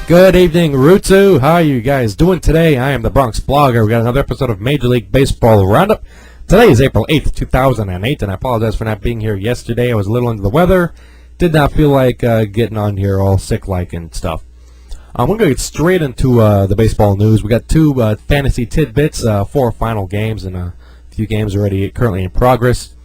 Good evening, Rutu. How are you guys doing today? I am the Bronx Blogger. We got another episode of Major League Baseball Roundup. Today is April 8th, 2008, and I apologize for not being here yesterday. I was a little under the weather. Did not feel like getting on here all sick-like and stuff. We're going to get straight into the baseball news. We got two fantasy tidbits, 4 final games, and a few games already currently in progress.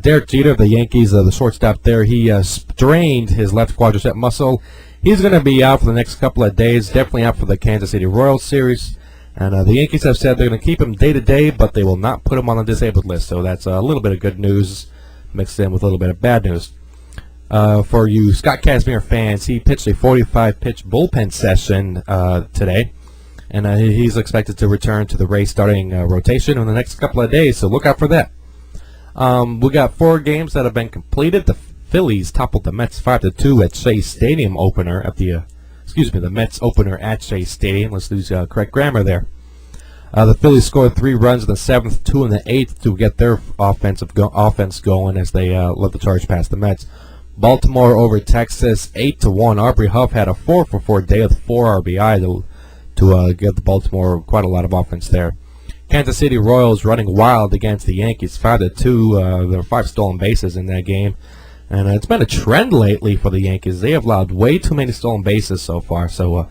Derek Jeter of the Yankees, the shortstop there, he strained his left quadricep muscle. He's going to be out for the next couple of days, definitely out for the Kansas City Royals series. And the Yankees have said they're going to keep him day-to-day, but they will not put him on the disabled list. So that's a little bit of good news mixed in with a little bit of bad news. For you Scott Kazmir fans, he pitched a 45-pitch bullpen session today. And he's expected to return to the Rays starting rotation in the next couple of days, so look out for that. We got 4 games that have been completed. The Phillies toppled the Mets 5-2 at Shea Stadium opener at the Mets opener at Shea Stadium. Let's use correct grammar there. The Phillies scored 3 runs in the 7th, 2 in the 8th to get their offense going as they let the charge past the Mets. Baltimore over Texas 8-1. Aubrey Huff had a 4-for-4 day with 4 RBI to give the Baltimore quite a lot of offense there. Kansas City Royals running wild against the Yankees 5-2. There were 5 stolen bases in that game. And it's been a trend lately for the Yankees. They have allowed way too many stolen bases so far. So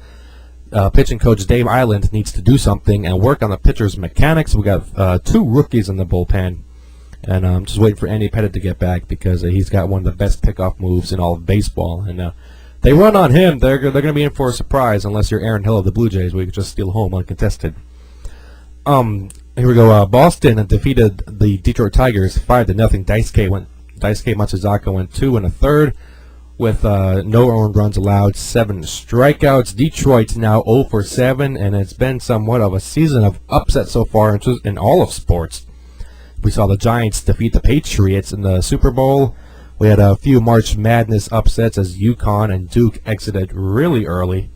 pitching coach Dave Island needs to do something and work on the pitcher's mechanics. We got 2 rookies in the bullpen. And I'm just waiting for Andy Pettitte to get back because he's got one of the best pickoff moves in all of baseball. And they run on him. They're going to be in for a surprise unless you're Aaron Hill of the Blue Jays, where you can just steal home uncontested. Here we go. Boston defeated the Detroit Tigers 5-0. Daisuke Matsuzaka went 2 1/3 with no earned runs allowed, 7 strikeouts. Detroit's now 0-for-7, and it's been somewhat of a season of upset so far in all of sports. We saw the Giants defeat the Patriots in the Super Bowl. We had a few March Madness upsets as UConn and Duke exited really early.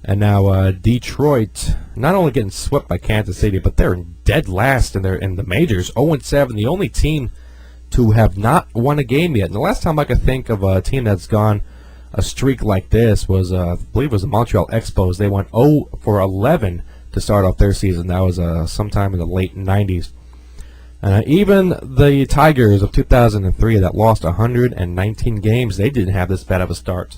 And now Detroit not only getting swept by Kansas City, but they're dead last in the majors, 0-7, the only team to have not won a game yet. And the last time I could think of a team that's gone a streak like this was, I believe it was the Montreal Expos. They went 0-for-11 to start off their season. That was sometime in the late 90s. Even the Tigers of 2003 that lost 119 games, they didn't have this bad of a start.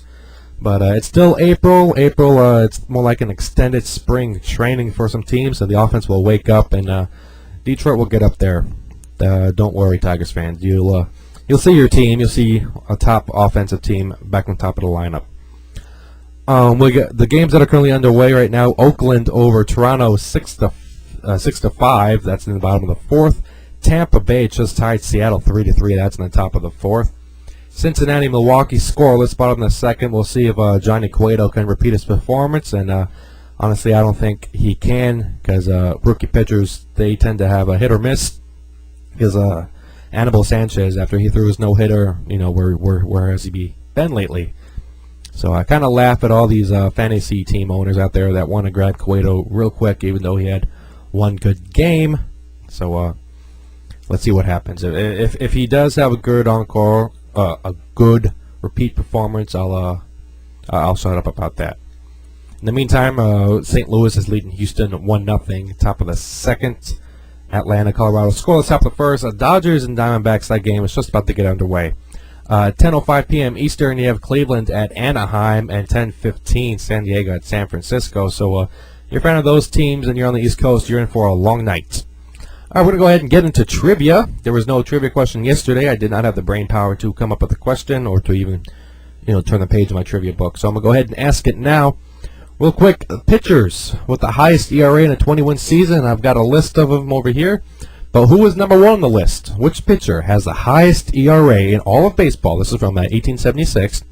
But it's still April. It's more like an extended spring training for some teams, so the offense will wake up, and Detroit will get up there. Don't worry, Tigers fans. You'll see your team. You'll see a top offensive team back on top of the lineup. We got the games that are currently underway right now. Oakland over Toronto 6-5. That's in the bottom of the 4th. Tampa Bay just tied Seattle 3-3. That's in the top of the 4th. Cincinnati, Milwaukee scoreless, bottom of the 2nd. We'll see if Johnny Cueto can repeat his performance, and honestly, I don't think he can because rookie pitchers, they tend to have a hit or miss. Because Anibal Sanchez, after he threw his no-hitter, where has he been lately? So I kind of laugh at all these fantasy team owners out there that want to grab Cueto real quick, even though he had one good game. So let's see what happens. If he does have a good encore, a good repeat performance, I'll shut up about that. In the meantime, St. Louis is leading Houston 1-0, top of the 2nd. Atlanta, Colorado scoreless, top of the 1st. Dodgers and Diamondbacks, that game is just about to get underway. 10:05 p.m. Eastern, you have Cleveland at Anaheim, and 10:15 San Diego at San Francisco. So you're a fan of those teams and you're on the East Coast, you're in for a long night. All right, we're going to go ahead and get into trivia. There was no trivia question yesterday. I did not have the brain power to come up with a question or to even turn the page of my trivia book. So I'm going to go ahead and ask it now. Real quick, pitchers with the highest ERA in a 21 season. I've got a list of them over here. But who is number 1 on the list? Which pitcher has the highest ERA in all of baseball? This is from 1876.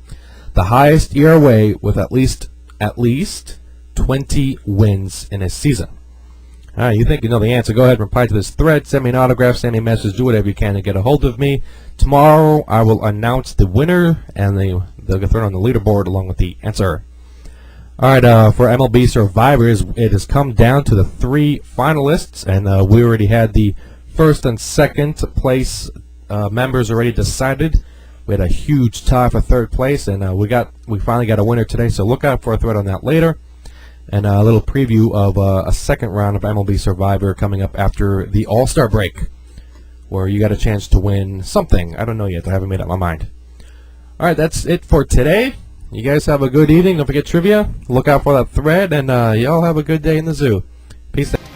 The highest ERA with at least 20 wins in a season. All right, you think you know the answer. Go ahead and reply to this thread. Send me an autograph, send me a message, do whatever you can to get a hold of me. Tomorrow I will announce the winner, and they'll get thrown on the leaderboard along with the answer. All right, for MLB Survivors, it has come down to the 3 finalists, and we already had the first and second place members already decided. We had a huge tie for third place, and we finally got a winner today, so look out for a thread on that later. and a little preview of a second round of MLB Survivor coming up after the All-Star break, where you got a chance to win something. I don't know yet. I haven't made up my mind. All right, that's it for today. You guys have a good evening. Don't forget trivia. Look out for that thread, and y'all have a good day in the zoo. Peace out.